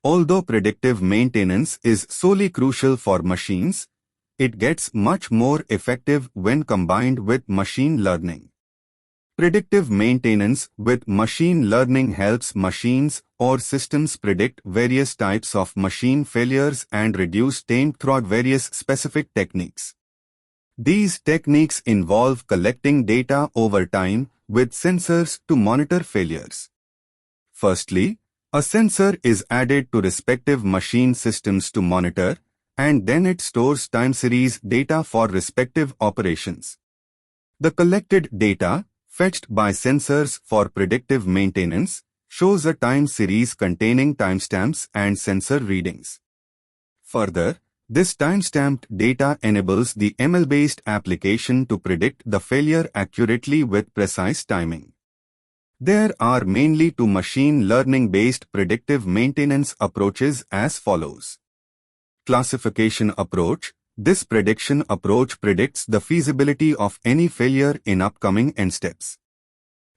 Although predictive maintenance is solely crucial for machines, it gets much more effective when combined with machine learning. Predictive maintenance with machine learning helps machines or systems predict various types of machine failures and reduce time through various specific techniques. These techniques involve collecting data over time with sensors to monitor failures. Firstly, a sensor is added to respective machine systems to monitor, and then it stores time series data for respective operations. The collected data, fetched by sensors for predictive maintenance, shows a time series containing timestamps and sensor readings. Further, this timestamped data enables the ML-based application to predict the failure accurately with precise timing. There are mainly two machine learning-based predictive maintenance approaches as follows. Classification approach. This prediction approach predicts the feasibility of any failure in upcoming end steps.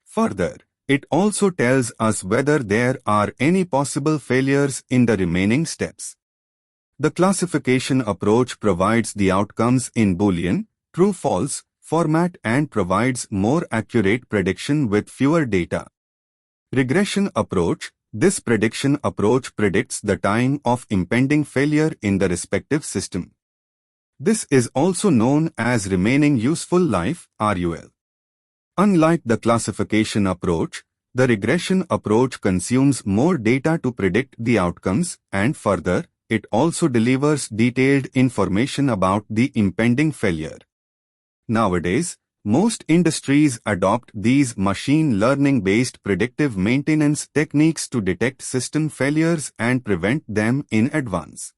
Further, it also tells us whether there are any possible failures in the remaining steps. The classification approach provides the outcomes in Boolean, true-false format and provides more accurate prediction with fewer data. Regression approach. This prediction approach predicts the time of impending failure in the respective system. This is also known as remaining useful life, RUL. Unlike the classification approach, the regression approach consumes more data to predict the outcomes, and further, it also delivers detailed information about the impending failure. Nowadays, most industries adopt these machine learning-based predictive maintenance techniques to detect system failures and prevent them in advance.